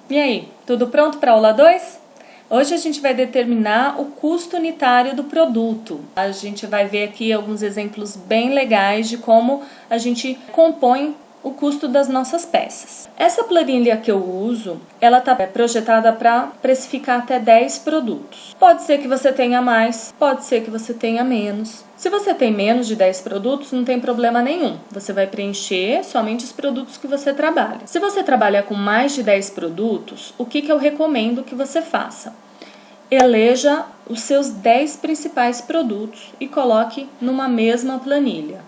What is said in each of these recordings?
E aí, tudo pronto para a aula 2? Hoje a gente vai determinar o custo unitário do produto. A gente vai ver aqui alguns exemplos bem legais de como a gente compõe o custo das nossas peças. Essa planilha que eu uso, ela está projetada para precificar até 10 produtos. Pode ser que você tenha mais, pode ser que você tenha menos. Se você tem menos de 10 produtos, não tem problema nenhum. Você vai preencher somente os produtos que você trabalha. Se você trabalha com mais de 10 produtos, o que eu recomendo que você faça? Eleja os seus 10 principais produtos e coloque numa mesma planilha.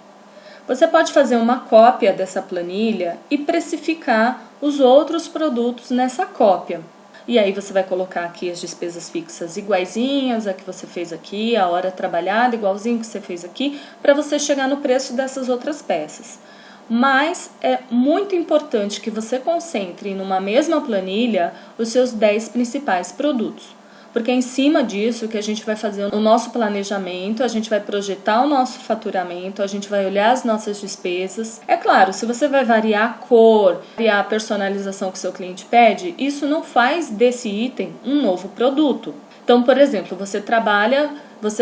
Você pode fazer uma cópia dessa planilha e precificar os outros produtos nessa cópia. E aí você vai colocar aqui as despesas fixas iguaizinhas a que você fez aqui, a hora trabalhada igualzinho que você fez aqui, para você chegar no preço dessas outras peças. Mas é muito importante que você concentre numa mesma planilha os seus 10 principais produtos. Porque é em cima disso que a gente vai fazer o nosso planejamento, a gente vai projetar o nosso faturamento, a gente vai olhar as nossas despesas. É claro, se você vai variar a cor, variar a personalização que o seu cliente pede, isso não faz desse item um novo produto. Então, por exemplo, você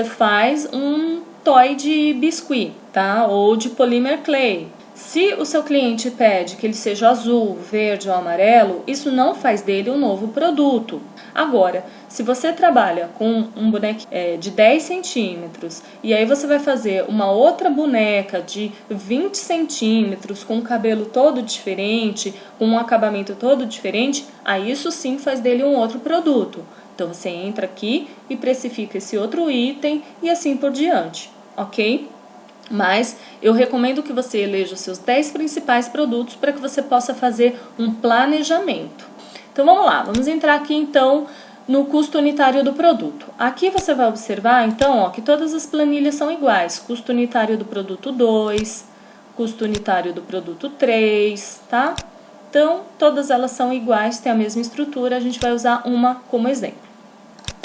faz um toy de biscuit, tá? Ou de polymer clay. Se o seu cliente pede que ele seja azul, verde ou amarelo, isso não faz dele um novo produto. Agora, se você trabalha com um boneco de 10 centímetros e aí você vai fazer uma outra boneca de 20 centímetros com um cabelo todo diferente, com um acabamento todo diferente, aí isso sim faz dele um outro produto. Então você entra aqui e precifica esse outro item e assim por diante, ok? Mas eu recomendo que você eleja os seus 10 principais produtos para que você possa fazer um planejamento. Então vamos lá, vamos entrar aqui então no custo unitário do produto. Aqui você vai observar então que todas as planilhas são iguais. Custo unitário do produto 2, custo unitário do produto 3, tá? Então todas elas são iguais, têm a mesma estrutura, a gente vai usar uma como exemplo.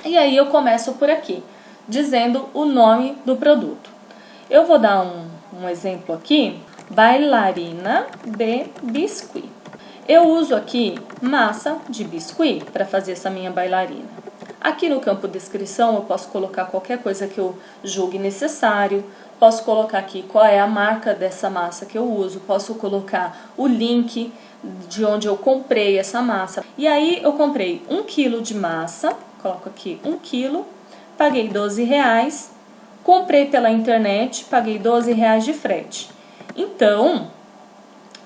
E aí eu começo por aqui, dizendo o nome do produto. Eu vou dar um exemplo aqui, bailarina de biscuit. Eu uso aqui massa de biscuit para fazer essa minha bailarina. Aqui no campo descrição eu posso colocar qualquer coisa que eu julgue necessário, posso colocar aqui qual é a marca dessa massa que eu uso, posso colocar o link de onde eu comprei essa massa. E aí eu comprei 1 kg de massa, coloco aqui 1 kg, paguei R$12,00. Comprei pela internet, paguei R$12,00 de frete. Então,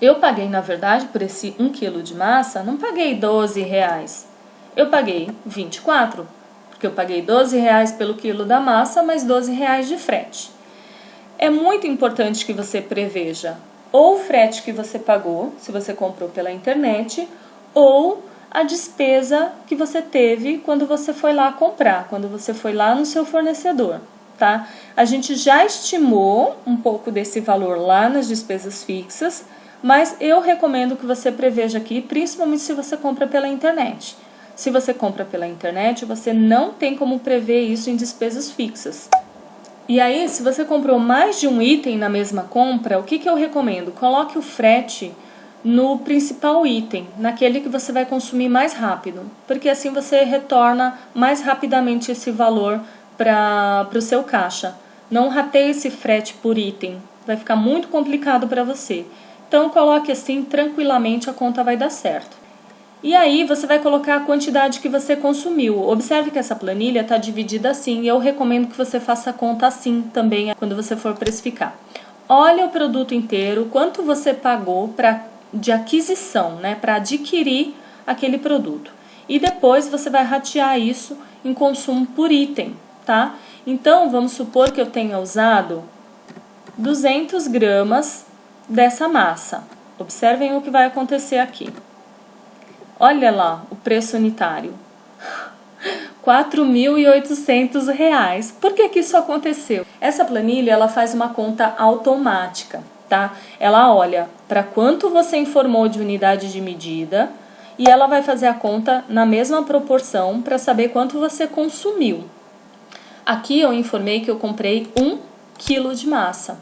eu paguei, na verdade, por esse 1 kg de massa, não paguei R$12,00. Eu paguei 24, porque eu paguei R$12,00 pelo quilo da massa, mais R$12,00 de frete. É muito importante que você preveja ou o frete que você pagou, se você comprou pela internet, ou a despesa que você teve quando você foi lá comprar, quando você foi lá no seu fornecedor. Tá? A gente já estimou um pouco desse valor lá nas despesas fixas, mas eu recomendo que você preveja aqui, principalmente se você compra pela internet. Se você compra pela internet, você não tem como prever isso em despesas fixas. E aí, se você comprou mais de um item na mesma compra, o que eu recomendo? Coloque o frete no principal item, naquele que você vai consumir mais rápido, porque assim você retorna mais rapidamente esse valor para o seu caixa. Não rateie esse frete por item, vai ficar muito complicado para você. Então coloque assim, tranquilamente a conta vai dar certo. E aí você vai colocar a quantidade que você consumiu. Observe que essa planilha está dividida assim, e eu recomendo que você faça a conta assim também quando você for precificar. Olha o produto inteiro, quanto você pagou de aquisição, né, para adquirir aquele produto. E depois você vai ratear isso em consumo por item. Tá? Então, vamos supor que eu tenha usado 200 gramas dessa massa. Observem o que vai acontecer aqui. Olha lá o preço unitário. R$4.800. Por que isso aconteceu? Essa planilha ela faz uma conta automática. Tá? Ela olha para quanto você informou de unidade de medida e ela vai fazer a conta na mesma proporção para saber quanto você consumiu. Aqui eu informei que eu comprei 1 kg de massa.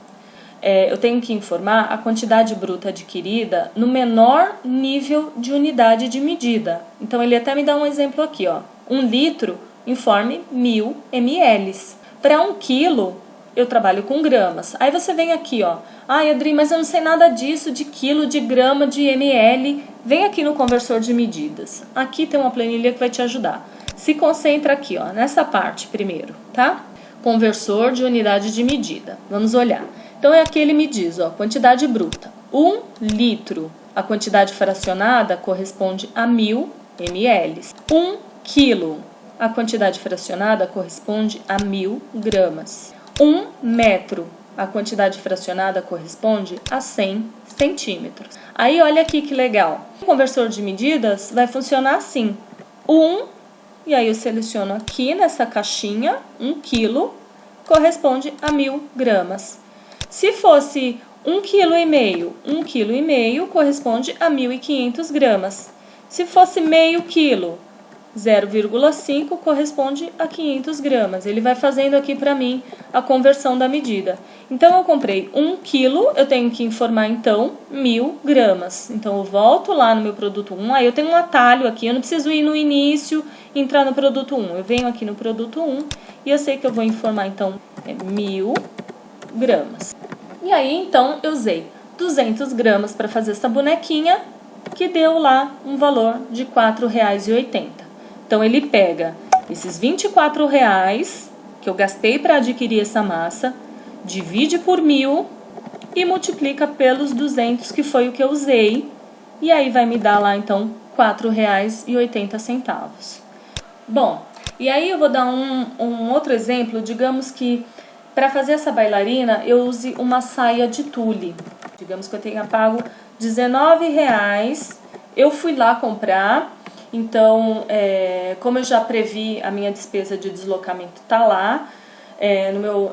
eu tenho que informar a quantidade bruta adquirida no menor nível de unidade de medida. Então, ele até me dá um exemplo aqui, ó. 1 litro, informe 1000 ml. Para 1 quilo, eu trabalho com gramas. Aí você vem aqui, ó. Ai, Adri, mas eu não sei nada disso, de quilo, de grama, de ml. Vem aqui no conversor de medidas. Aqui tem uma planilha que vai te ajudar. Se concentra aqui, ó, nessa parte primeiro, tá? Conversor de unidade de medida. Vamos olhar. Então, aqui ele me diz, ó, quantidade bruta. 1 litro. A quantidade fracionada corresponde a 1000 ml. 1 quilo. A quantidade fracionada corresponde a 1000 gramas. 1 metro. A quantidade fracionada corresponde a 100 centímetros. Aí, olha aqui que legal. O conversor de medidas vai funcionar assim. 1, e aí eu seleciono aqui nessa caixinha, 1 quilo, corresponde a 1000 gramas. Se fosse 1,5 kg, 1,5 kg corresponde a 1.500 gramas. Se fosse meio quilo, 0,5 corresponde a 500 gramas. Ele vai fazendo aqui para mim a conversão da medida. Então, eu comprei 1 quilo, eu tenho que informar, então, 1000 gramas. Então, eu volto lá no meu produto 1, aí eu tenho um atalho aqui, eu não preciso ir no início e entrar no produto 1. Eu venho aqui no produto 1 e eu sei que eu vou informar, então, 1000 gramas. E aí, então, eu usei 200 gramas para fazer essa bonequinha, que deu lá um valor de R$ 4,80. Então, ele pega esses R$ 24,00 que eu gastei para adquirir essa massa, divide por 1000 e multiplica pelos 200, que foi o que eu usei. E aí, vai me dar lá, então, R$ 4,80. Bom, e aí eu vou dar um outro exemplo. Digamos que para fazer essa bailarina eu use uma saia de tule. Digamos que eu tenha pago R$19. Eu fui lá comprar. Então, como eu já previ, a minha despesa de deslocamento tá lá,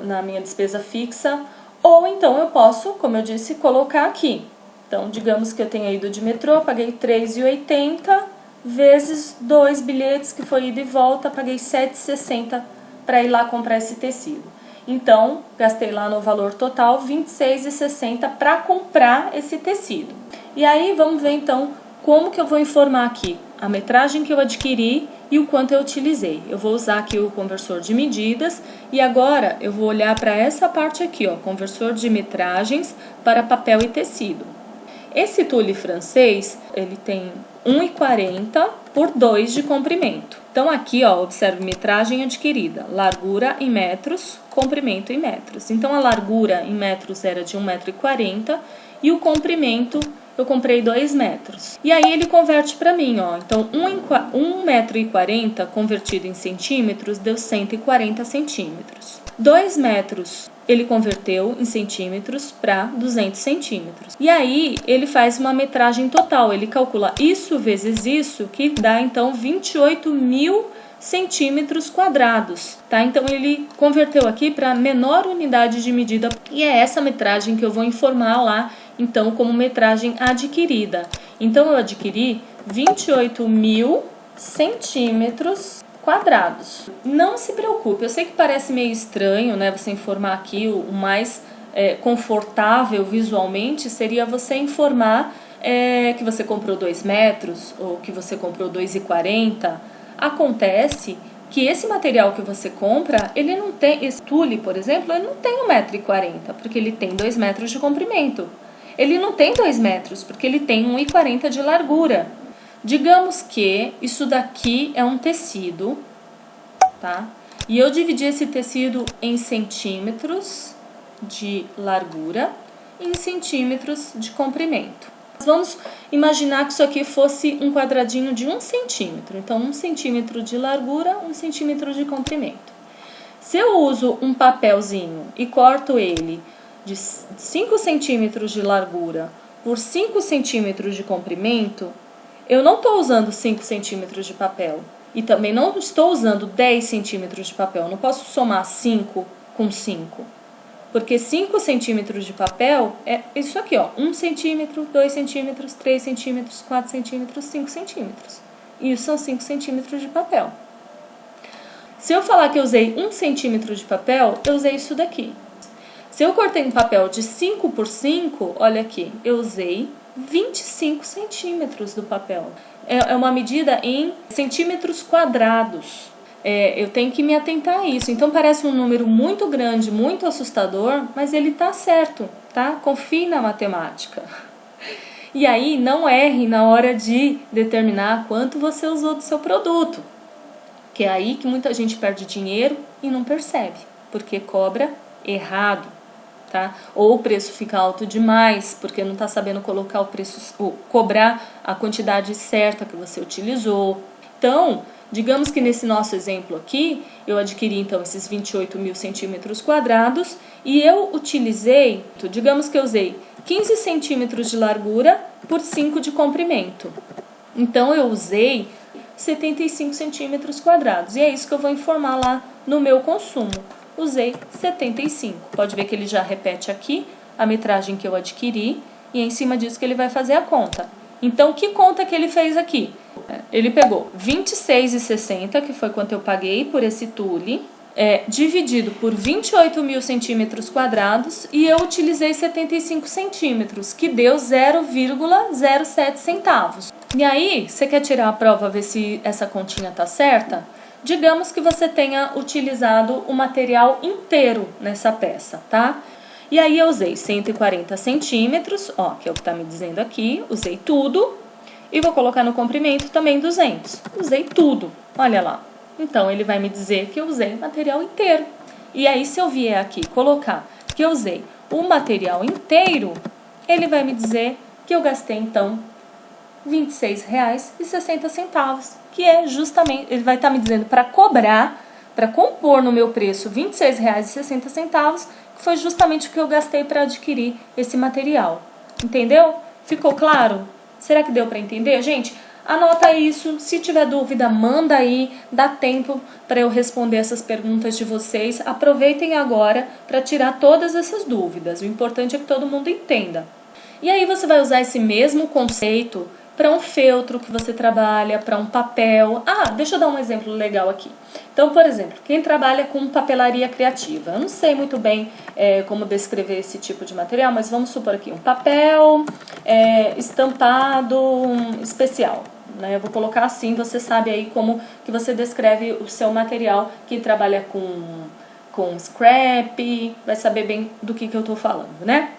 na minha despesa fixa. Ou então eu posso, como eu disse, colocar aqui. Então, digamos que eu tenha ido de metrô, paguei R$3,80 vezes 2 bilhetes, que foi ida e volta, paguei R$7,60 para ir lá comprar esse tecido. Então, gastei lá no valor total R$26,60 para comprar esse tecido. E aí, vamos ver então como que eu vou informar aqui a metragem que eu adquiri e o quanto eu utilizei. Eu vou usar aqui o conversor de medidas e agora eu vou olhar para essa parte aqui, ó, conversor de metragens para papel e tecido. Esse tule francês, ele tem 1,40 por 2 de comprimento. Então, aqui, ó, observe metragem adquirida, largura em metros, comprimento em metros. Então, a largura em metros era de 1,40 m e o comprimento eu comprei 2 metros. E aí, ele converte para mim, ó. Então, 1,40 m convertido em centímetros deu 140 centímetros. 2 metros ele converteu em centímetros para 200 centímetros. E aí, ele faz uma metragem total. Ele calcula isso vezes isso, que dá, então, 28.000 centímetros quadrados, tá? Então, ele converteu aqui para a menor unidade de medida. E é essa metragem que eu vou informar lá, então, como metragem adquirida. Então, eu adquiri 28.000 centímetros quadrados. Não se preocupe, eu sei que parece meio estranho, né, você informar aqui o mais confortável visualmente seria você informar que você comprou 2 metros ou que você comprou 2,40. Acontece que esse material que você compra, ele não tem, esse tule, por exemplo, ele não tem 1,40 m, porque ele tem 2 metros de comprimento. Ele não tem 2 metros, porque ele tem 1,40 m de largura. Digamos que isso daqui é um tecido, tá? E eu dividi esse tecido em centímetros de largura e em centímetros de comprimento. Vamos imaginar que isso aqui fosse um quadradinho de 1 centímetro. Então, 1 centímetro de largura, 1 centímetro de comprimento. Se eu uso um papelzinho e corto ele de 5 centímetros de largura por 5 centímetros de comprimento, eu não estou usando 5 centímetros de papel e também não estou usando 10 centímetros de papel. Eu não posso somar 5 com 5, porque 5 centímetros de papel é isso aqui, ó, 1 centímetro, 2 centímetros, 3 centímetros, 4 centímetros, 5 centímetros. Isso são 5 centímetros de papel. Se eu falar que eu usei 1 centímetro de papel, eu usei isso daqui. Se eu cortei um papel de 5 por 5, olha aqui, eu usei 25 centímetros do papel. É uma medida em centímetros quadrados. Eu tenho que me atentar a isso. Então parece um número muito grande, muito assustador, mas ele tá certo, tá? Confie na matemática. E aí não erre na hora de determinar quanto você usou do seu produto. Que é aí que muita gente perde dinheiro e não percebe, porque cobra errado. Tá? Ou o preço fica alto demais, porque não está sabendo colocar o preço, ou cobrar a quantidade certa que você utilizou. Então, digamos que nesse nosso exemplo aqui, eu adquiri então esses 28 mil centímetros quadrados e eu utilizei, digamos que eu usei 15 centímetros de largura por 5 de comprimento. Então, eu usei 75 centímetros quadrados e é isso que eu vou informar lá no meu consumo. Usei 75. Pode ver que ele já repete aqui a metragem que eu adquiri e é em cima disso que ele vai fazer a conta. Então, que conta que ele fez aqui? Ele pegou 26,60, que foi quanto eu paguei por esse tule, dividido por 28 mil centímetros quadrados e eu utilizei 75 centímetros, que deu 0,07 centavos. E aí, você quer tirar a prova, ver se essa continha tá certa? Digamos que você tenha utilizado o material inteiro nessa peça, tá? E aí eu usei 140 centímetros, ó, que é o que tá me dizendo aqui, usei tudo. E vou colocar no comprimento também 200. Usei tudo, olha lá. Então, ele vai me dizer que eu usei o material inteiro. E aí, se eu vier aqui colocar que eu usei o material inteiro, ele vai me dizer que eu gastei, então, R$ 26,60, que é justamente, ele vai estar me dizendo para cobrar, para compor no meu preço R$ 26,60, que foi justamente o que eu gastei para adquirir esse material. Entendeu? Ficou claro? Será que deu para entender? Gente, anota isso, se tiver dúvida, manda aí, dá tempo para eu responder essas perguntas de vocês. Aproveitem agora para tirar todas essas dúvidas, o importante é que todo mundo entenda. E aí você vai usar esse mesmo conceito para um feltro que você trabalha, para um papel. Deixa eu dar um exemplo legal aqui. Então, por exemplo, quem trabalha com papelaria criativa. Eu não sei muito bem como descrever esse tipo de material, mas vamos supor aqui um papel estampado especial. Né? Eu vou colocar assim, você sabe aí como que você descreve o seu material. Quem trabalha com scrap vai saber bem do que eu estou falando, né?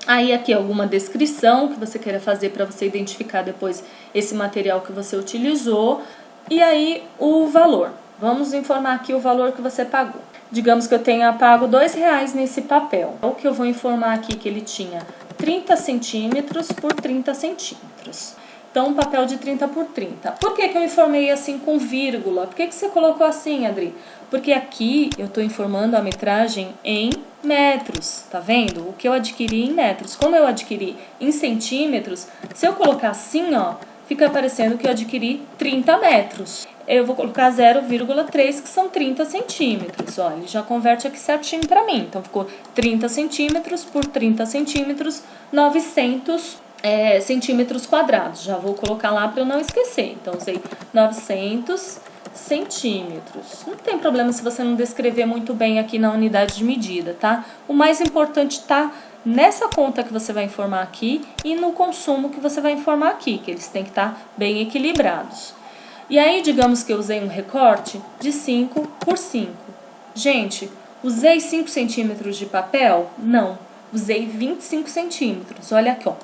Aí aqui alguma descrição que você queira fazer para você identificar depois esse material que você utilizou. E aí o valor. Vamos informar aqui o valor que você pagou. Digamos que eu tenha pago R$2 nesse papel. O que eu vou informar aqui que ele tinha 30 centímetros por 30 centímetros. Então, um papel de 30 por 30. Por que eu informei assim com vírgula? Por que você colocou assim, Adri? Porque aqui eu estou informando a metragem em metros, tá vendo? O que eu adquiri em metros. Como eu adquiri em centímetros, se eu colocar assim, ó, fica aparecendo que eu adquiri 30 metros. Eu vou colocar 0,3, que são 30 centímetros. Ó, ele já converte aqui certinho para mim. Então, ficou 30 centímetros por 30 centímetros, 900 centímetros quadrados. Já vou colocar lá para eu não esquecer. Então, usei 900 centímetros. Não tem problema se você não descrever muito bem aqui na unidade de medida, tá? O mais importante tá nessa conta que você vai informar aqui e no consumo que você vai informar aqui, que eles têm que estar bem equilibrados. E aí, digamos que eu usei um recorte de 5 por 5. Gente, usei 5 centímetros de papel? Não, usei 25 centímetros. Olha aqui, ó.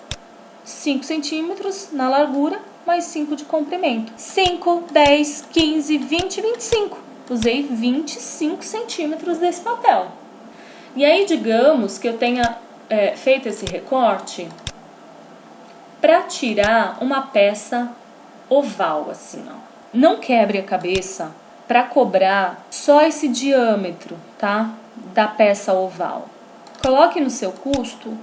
5 centímetros na largura, mais 5 de comprimento. 5, 10, 15, 20, 25. Usei 25 centímetros desse papel. E aí, digamos que eu tenha feito esse recorte para tirar uma peça oval, assim, ó. Não quebre a cabeça para cobrar só esse diâmetro, tá? Da peça oval. Coloque no seu custo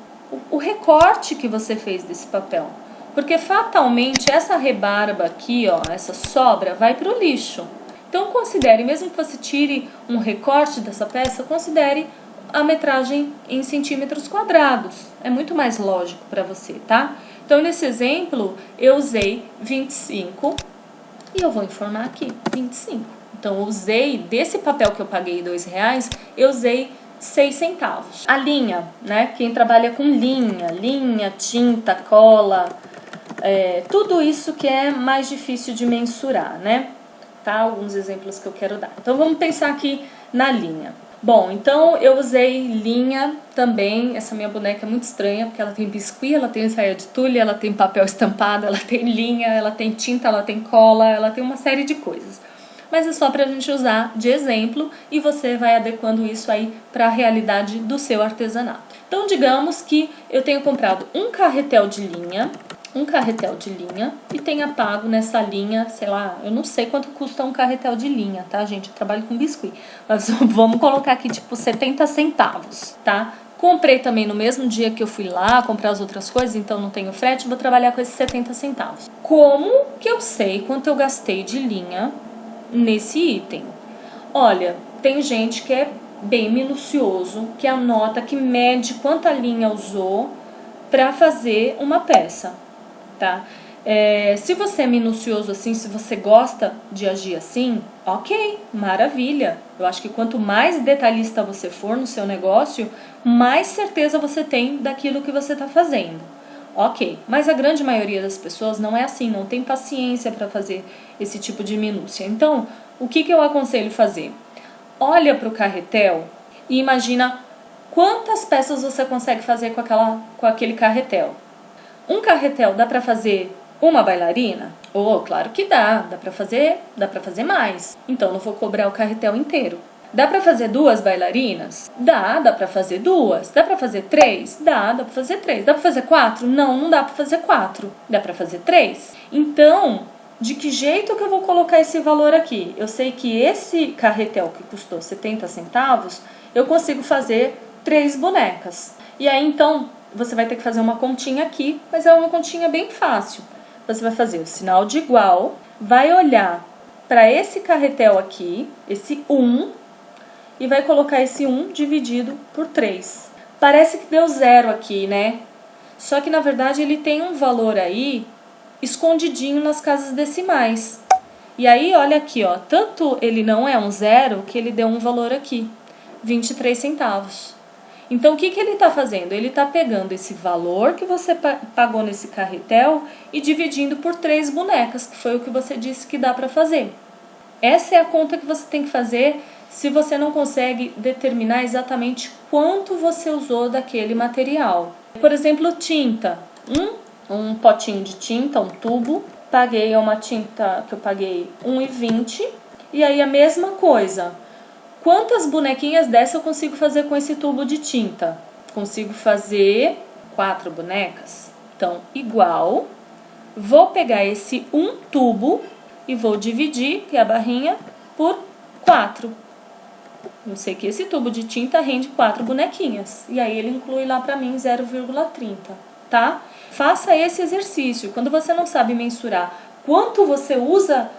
o recorte que você fez desse papel. Porque fatalmente essa rebarba aqui, ó, essa sobra, vai para o lixo. Então considere, mesmo que você tire um recorte dessa peça, considere a metragem em centímetros quadrados. É muito mais lógico para você, tá? Então nesse exemplo eu usei 25 e eu vou informar aqui 25. Então eu usei desse papel que eu paguei R$2, eu usei 6 centavos. A linha, né? Quem trabalha com linha, tinta, cola, tudo isso que é mais difícil de mensurar, né? Tá? Alguns exemplos que eu quero dar. Então vamos pensar aqui na linha. Bom, então eu usei linha também. Essa minha boneca é muito estranha, porque ela tem biscuit, ela tem saia de tule, ela tem papel estampado, ela tem linha, ela tem tinta, ela tem cola, ela tem uma série de coisas. Mas é só pra gente usar de exemplo e você vai adequando isso aí para a realidade do seu artesanato. Então digamos que eu tenho comprado um carretel de linha e tenha pago nessa linha, sei lá, eu não sei quanto custa um carretel de linha, tá, gente? Eu trabalho com biscuit, mas vamos colocar aqui tipo 70 centavos, tá? Comprei também no mesmo dia que eu fui lá comprar as outras coisas, então não tenho frete, vou trabalhar com esses 70 centavos. Como que eu sei quanto eu gastei de linha nesse item? Olha, tem gente que é bem minucioso, que anota, que mede quanta linha usou para fazer uma peça. Tá? Se você é minucioso assim, se você gosta de agir assim, ok, maravilha. Eu acho que quanto mais detalhista você for no seu negócio, mais certeza você tem daquilo que você está fazendo. Ok, mas a grande maioria das pessoas não é assim, não tem paciência para fazer esse tipo de minúcia. Então, o que eu aconselho fazer? Olha para o carretel e imagina quantas peças você consegue fazer com aquele carretel. Um carretel dá para fazer uma bailarina? Claro que dá para fazer mais. Então não vou cobrar o carretel inteiro. Dá para fazer 2 bailarinas? Dá para fazer 2. Dá para fazer 3? Dá para fazer 3. Dá para fazer 4? Não dá para fazer 4. Dá para fazer 3? Então, de que jeito que eu vou colocar esse valor aqui? Eu sei que esse carretel que custou 70 centavos, eu consigo fazer 3 bonecas. E aí então você vai ter que fazer uma continha aqui, mas é uma continha bem fácil. Você vai fazer o sinal de igual, vai olhar para esse carretel aqui, esse 1, e vai colocar esse 1 dividido por 3. Parece que deu 0 aqui, né? Só que na verdade ele tem um valor aí escondidinho nas casas decimais. E aí olha aqui, ó, tanto ele não é um 0 que ele deu um valor aqui, 23 centavos. Então, o que ele está fazendo? Ele está pegando esse valor que você pagou nesse carretel e dividindo por 3 bonecas, que foi o que você disse que dá para fazer. Essa é a conta que você tem que fazer se você não consegue determinar exatamente quanto você usou daquele material. Por exemplo, tinta. Um potinho de tinta, um tubo. Paguei uma tinta que eu paguei R$1,20. E aí a mesma coisa. Quantas bonequinhas dessa eu consigo fazer com esse tubo de tinta? Consigo fazer 4 bonecas. Então, igual, vou pegar esse um tubo e vou dividir, que é a barrinha, por 4. Eu sei que esse tubo de tinta rende 4 bonequinhas. E aí ele inclui lá pra mim 0,30, tá? Faça esse exercício. Quando você não sabe mensurar quanto você usa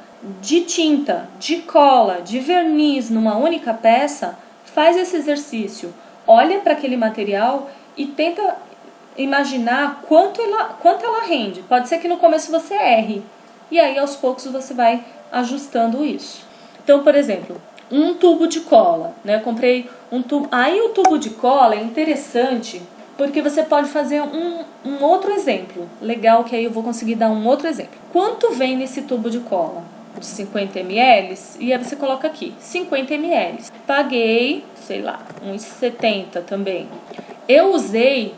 de tinta, de cola, de verniz numa única peça, faz esse exercício. Olha para aquele material e tenta imaginar quanto ela rende. Pode ser que no começo você erre. E aí aos poucos você vai ajustando isso. Então, por exemplo, um tubo de cola, né? Eu comprei um tubo. Aí o tubo de cola é interessante porque você pode fazer um outro exemplo. Legal que aí eu vou conseguir dar um outro exemplo. Quanto vem nesse tubo de cola? De 50 ml, e aí você coloca aqui, 50 ml. Paguei, sei lá, uns 70 também. Eu usei,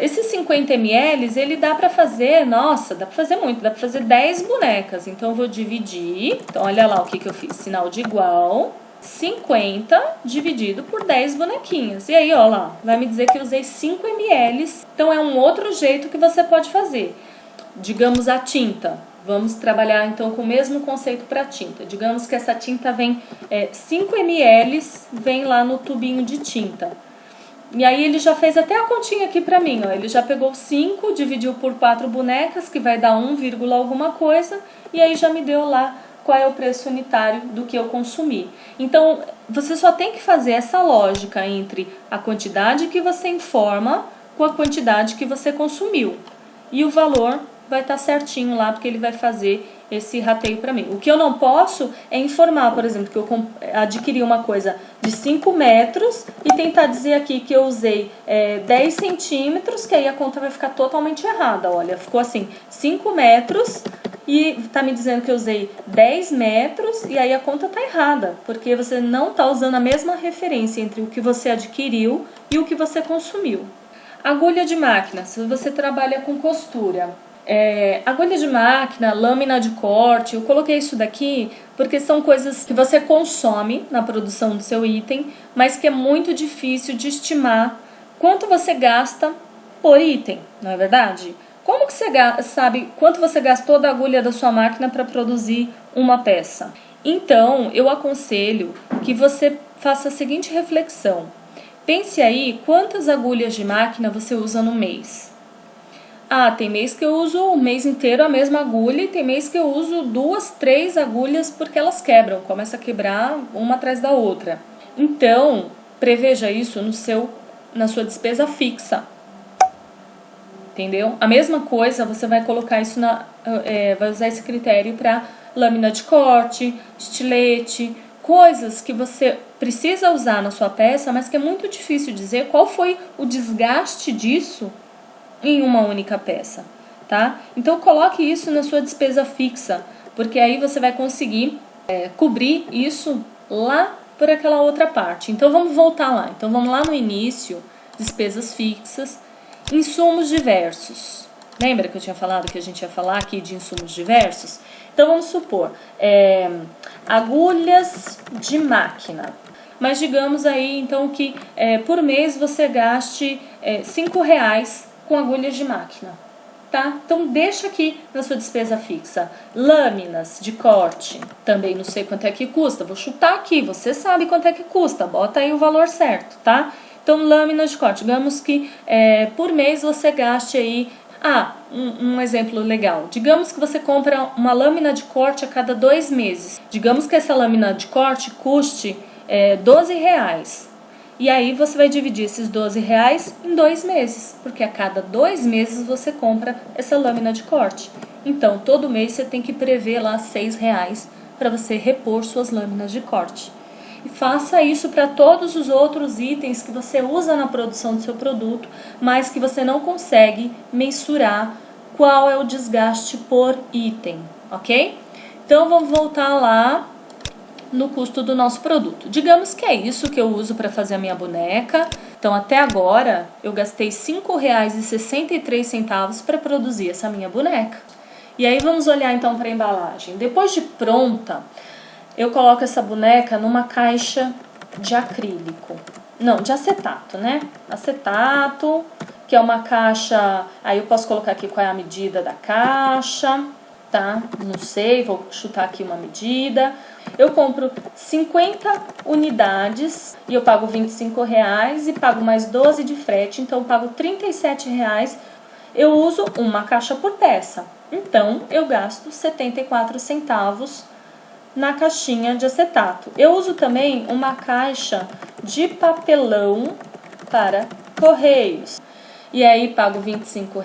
esses 50 ml, ele dá pra fazer, nossa, dá pra fazer muito, dá pra fazer 10 bonecas. Então eu vou dividir, então olha lá o que eu fiz, sinal de igual, 50 dividido por 10 bonequinhas. E aí, ó lá, vai me dizer que eu usei 5 ml. Então é um outro jeito que você pode fazer. Digamos a tinta. Vamos trabalhar então com o mesmo conceito para tinta. Digamos que essa tinta vem 5 ml, vem lá no tubinho de tinta. E aí ele já fez até a continha aqui para mim, ó. Ele já pegou 5, dividiu por 4 bonecas, que vai dar 1, alguma coisa, e aí já me deu lá qual é o preço unitário do que eu consumi. Então, você só tem que fazer essa lógica entre a quantidade que você informa com a quantidade que você consumiu. E o valor vai estar certinho lá, porque ele vai fazer esse rateio para mim. O que eu não posso é informar, por exemplo, que eu adquiri uma coisa de 5 metros e tentar dizer aqui que eu usei 10 centímetros, que aí a conta vai ficar totalmente errada. Olha, ficou assim, 5 metros e tá me dizendo que eu usei 10 metros e aí a conta tá errada, porque você não tá usando a mesma referência entre o que você adquiriu e o que você consumiu. Agulha de máquina, se você trabalha com costura. Agulha de máquina, lâmina de corte, eu coloquei isso daqui porque são coisas que você consome na produção do seu item, mas que é muito difícil de estimar quanto você gasta por item, não é verdade? Como que você sabe quanto você gastou da agulha da sua máquina para produzir uma peça? Então, eu aconselho que você faça a seguinte reflexão. Pense aí quantas agulhas de máquina você usa no mês. Tem mês que eu uso o mês inteiro a mesma agulha e tem mês que eu uso 2, 3 agulhas porque elas quebram, começa a quebrar uma atrás da outra. Então, preveja isso na sua despesa fixa. Entendeu? A mesma coisa, você vai colocar isso vai usar esse critério para lâmina de corte, estilete, coisas que você precisa usar na sua peça, mas que é muito difícil dizer qual foi o desgaste disso em uma única peça, tá? Então coloque isso na sua despesa fixa, porque aí você vai conseguir cobrir isso lá por aquela outra parte. Então vamos voltar lá. Então vamos lá no início, despesas fixas, insumos diversos. Lembra que eu tinha falado que a gente ia falar aqui de insumos diversos? Então vamos supor, agulhas de máquina. Mas digamos aí então que por mês você gaste R$5 com agulhas de máquina, tá? Então deixa aqui na sua despesa fixa. Lâminas de corte, também não sei quanto é que custa, vou chutar aqui, você sabe quanto é que custa, bota aí o valor certo, tá? Então lâminas de corte, digamos que por mês você gaste aí, um exemplo legal, digamos que você compra uma lâmina de corte a cada 2 meses, digamos que essa lâmina de corte custe R$12. E aí você vai dividir esses R$12 em 2 meses, porque a cada 2 meses você compra essa lâmina de corte. Então, todo mês você tem que prever lá R$6 para você repor suas lâminas de corte. E faça isso para todos os outros itens que você usa na produção do seu produto, mas que você não consegue mensurar qual é o desgaste por item, ok? Então, vamos voltar lá no custo do nosso produto. Digamos que é isso que eu uso para fazer a minha boneca. Então, até agora, eu gastei R$5,63 para produzir essa minha boneca. E aí, vamos olhar então para a embalagem. Depois de pronta, eu coloco essa boneca numa caixa de acrílico. Não, de acetato, né? Acetato, que é uma caixa... Aí eu posso colocar aqui qual é a medida da caixa, tá? Não sei, vou chutar aqui uma medida. Eu compro 50 unidades e eu pago R$25 e pago mais 12 de frete, então eu pago R$37. Eu uso uma caixa por peça, então eu gasto 74 centavos na caixinha de acetato. Eu uso também uma caixa de papelão para correios. E aí pago R$25,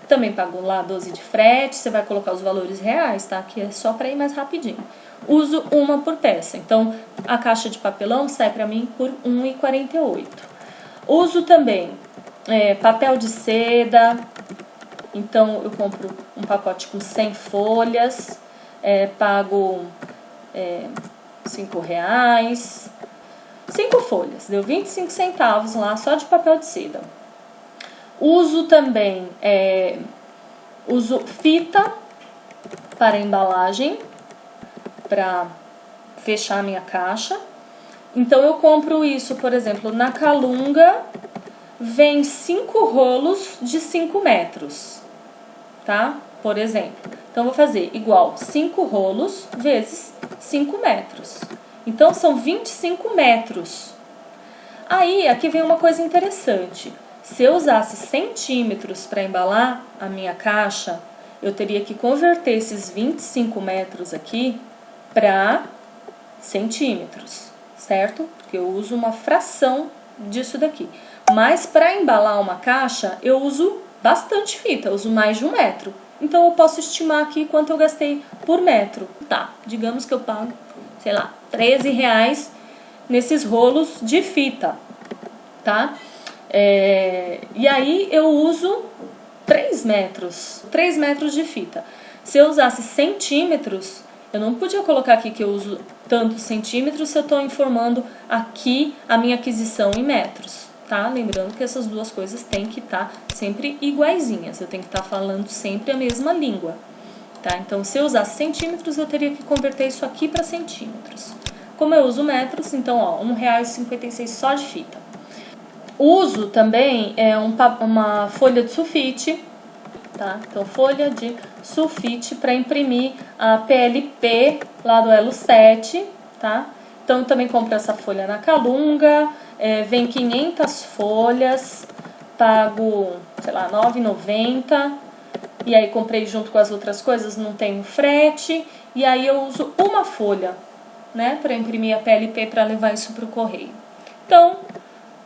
também pago lá 12 de frete, você vai colocar os valores reais, tá? Que é só para ir mais rapidinho. Uso uma por peça, então a caixa de papelão sai para mim por R$1,48. Uso também papel de seda, então eu compro um pacote com 100 folhas, pago R$5. 5 folhas, deu 25 centavos lá só de papel de seda. Uso também uso fita para embalagem, para fechar a minha caixa. Então eu compro isso, por exemplo, na Calunga, vem 5 rolos de 5 metros, tá? Por exemplo. Então vou fazer igual 5 rolos vezes 5 metros. Então são 25 metros. Aí aqui vem uma coisa interessante. Se eu usasse centímetros para embalar a minha caixa, eu teria que converter esses 25 metros aqui para centímetros, certo? Porque eu uso uma fração disso daqui. Mas para embalar uma caixa, eu uso bastante fita, eu uso mais de 1 metro. Então eu posso estimar aqui quanto eu gastei por metro. Tá, digamos que eu pago, sei lá, R$13 nesses rolos de fita, tá? E aí eu uso 3 metros de fita. Se eu usasse centímetros, eu não podia colocar aqui que eu uso tantos centímetros se eu estou informando aqui a minha aquisição em metros, tá? Lembrando que essas duas coisas têm que estar sempre iguaizinhas, eu tenho que estar falando sempre a mesma língua, tá? Então, se eu usasse centímetros, eu teria que converter isso aqui para centímetros. Como eu uso metros, então, ó, R$1,56 só de fita. Uso também uma folha de sulfite, tá? Então, folha de sulfite para imprimir a PLP lá do Elo 7, tá? Então, eu também compro essa folha na Calunga, vem 500 folhas, pago, sei lá, R$9,90, e aí comprei junto com as outras coisas, não tem frete, e aí eu uso uma folha, né, para imprimir a PLP para levar isso para o correio. Então,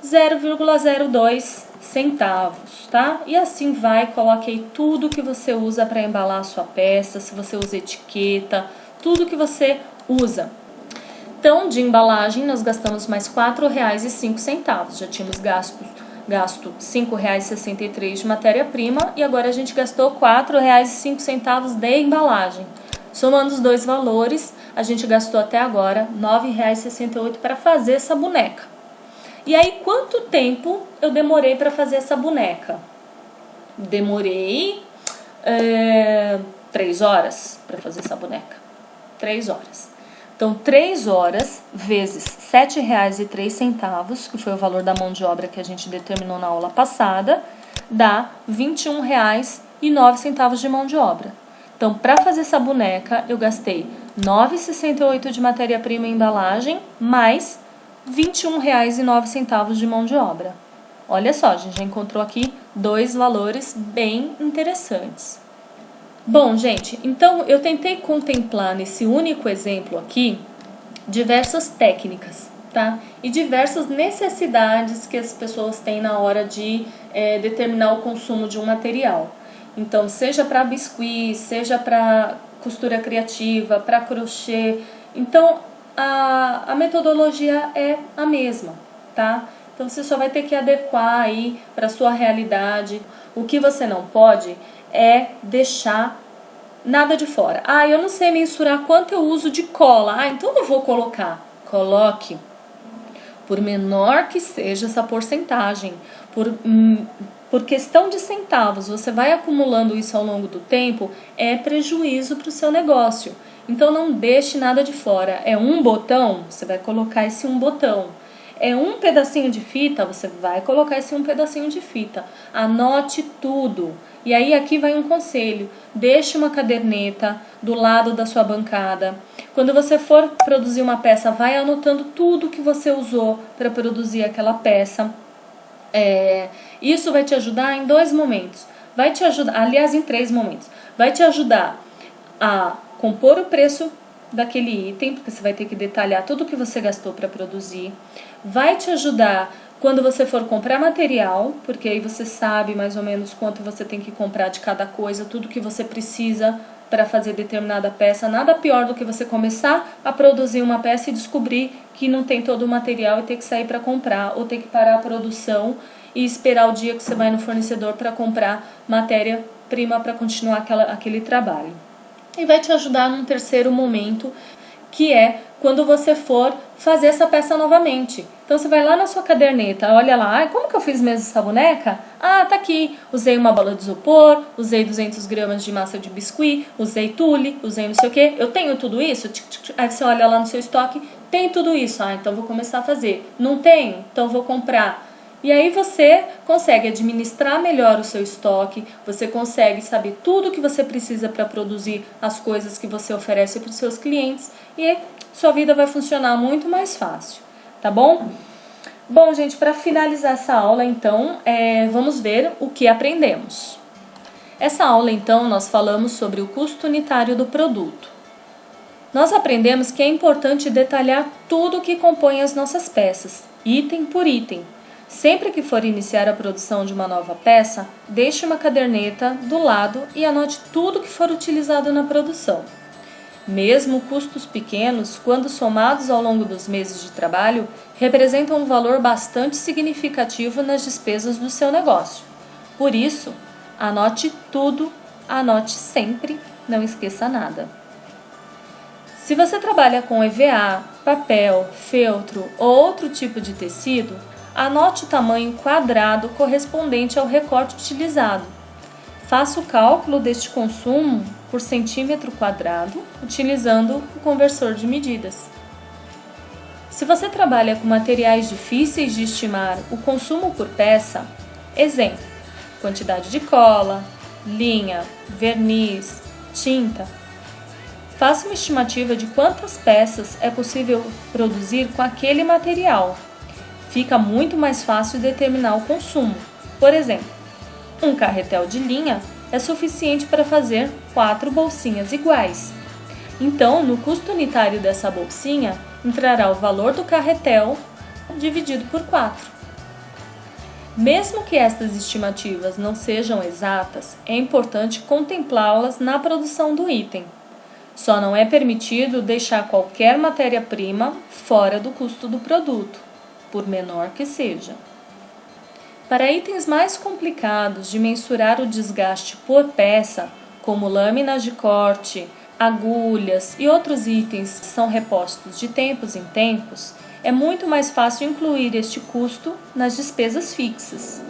0,02 centavos, tá? E assim vai, coloquei tudo que você usa para embalar a sua peça, se você usa etiqueta, tudo que você usa. Então, de embalagem, nós gastamos mais R$4,05. Já tínhamos gasto R$5,63 de matéria-prima e agora a gente gastou R$4,05 de embalagem. Somando os dois valores, a gente gastou até agora R$9,68 para fazer essa boneca. E aí, quanto tempo eu demorei para fazer essa boneca? Demorei 3 horas para fazer essa boneca. 3 horas. Então, 3 horas vezes R$7,03, que foi o valor da mão de obra que a gente determinou na aula passada, dá R$21,09 de mão de obra. Então, para fazer essa boneca, eu gastei R$9,68 de matéria-prima e embalagem, mais R$21,09 de mão de obra. Olha só, a gente já encontrou aqui 2 valores bem interessantes. Bom, gente, então eu tentei contemplar nesse único exemplo aqui diversas técnicas, tá? E diversas necessidades que as pessoas têm na hora de determinar o consumo de um material. Então, seja para biscuit, seja para costura criativa, para crochê. Então, a metodologia é a mesma, tá? Então, você só vai ter que adequar aí para a sua realidade. O que você não pode é deixar nada de fora. Ah, eu não sei mensurar quanto eu uso de cola. Ah, então eu vou colocar. Coloque. Por menor que seja essa porcentagem, por questão de centavos, você vai acumulando isso ao longo do tempo, é prejuízo para o seu negócio. Então não deixe nada de fora. É um botão, você vai colocar esse um botão. É um pedacinho de fita, você vai colocar esse um pedacinho de fita. Anote tudo. E aí aqui vai um conselho. Deixe uma caderneta do lado da sua bancada. Quando você for produzir uma peça, vai anotando tudo que você usou para produzir aquela peça. Isso vai te ajudar em 2 momentos. Vai te ajudar, aliás, em 3 momentos. Vai te ajudar a compor o preço daquele item, porque você vai ter que detalhar tudo que você gastou para produzir. Vai te ajudar quando você for comprar material, porque aí você sabe mais ou menos quanto você tem que comprar de cada coisa, tudo que você precisa para fazer determinada peça. Nada pior do que você começar a produzir uma peça e descobrir que não tem todo o material e ter que sair para comprar, ou ter que parar a produção e esperar o dia que você vai no fornecedor para comprar matéria-prima para continuar aquele trabalho. E vai te ajudar num terceiro momento, que é quando você for fazer essa peça novamente. Então você vai lá na sua caderneta, olha lá, como que eu fiz mesmo essa boneca? Ah, tá aqui, usei uma bola de isopor, usei 200 gramas de massa de biscuit, usei tule, usei não sei o que, eu tenho tudo isso? Aí você olha lá no seu estoque, tem tudo isso, então vou começar a fazer. Não tenho? Então vou comprar. E aí você consegue administrar melhor o seu estoque, você consegue saber tudo que você precisa para produzir as coisas que você oferece para os seus clientes e sua vida vai funcionar muito mais fácil, tá bom? Bom, gente, para finalizar essa aula, então, vamos ver o que aprendemos. Essa aula, então, nós falamos sobre o custo unitário do produto. Nós aprendemos que é importante detalhar tudo o que compõe as nossas peças, item por item. Sempre que for iniciar a produção de uma nova peça, deixe uma caderneta do lado e anote tudo que for utilizado na produção. Mesmo custos pequenos, quando somados ao longo dos meses de trabalho, representam um valor bastante significativo nas despesas do seu negócio. Por isso, anote tudo, anote sempre, não esqueça nada. Se você trabalha com EVA, papel, feltro ou outro tipo de tecido, anote o tamanho quadrado correspondente ao recorte utilizado. Faça o cálculo deste consumo por centímetro quadrado, utilizando o conversor de medidas. Se você trabalha com materiais difíceis de estimar o consumo por peça, exemplo, quantidade de cola, linha, verniz, tinta, faça uma estimativa de quantas peças é possível produzir com aquele material. Fica muito mais fácil determinar o consumo. Por exemplo, um carretel de linha é suficiente para fazer 4 bolsinhas iguais. Então, no custo unitário dessa bolsinha, entrará o valor do carretel dividido por 4. Mesmo que estas estimativas não sejam exatas, é importante contemplá-las na produção do item. Só não é permitido deixar qualquer matéria-prima fora do custo do produto, por menor que seja. Para itens mais complicados de mensurar o desgaste por peça, como lâminas de corte, agulhas e outros itens que são repostos de tempos em tempos, é muito mais fácil incluir este custo nas despesas fixas.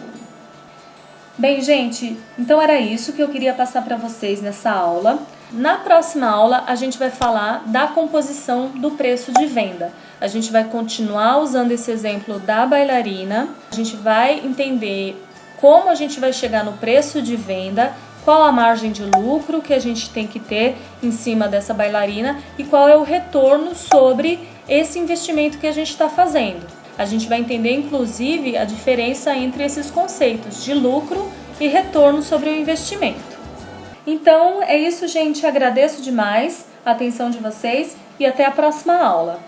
Bem, gente, então era isso que eu queria passar para vocês nessa aula. Na próxima aula, a gente vai falar da composição do preço de venda. A gente vai continuar usando esse exemplo da bailarina. A gente vai entender como a gente vai chegar no preço de venda, qual a margem de lucro que a gente tem que ter em cima dessa bailarina e qual é o retorno sobre esse investimento que a gente está fazendo. A gente vai entender, inclusive, a diferença entre esses conceitos de lucro e retorno sobre o investimento. Então, é isso, gente. Agradeço demais a atenção de vocês e até a próxima aula.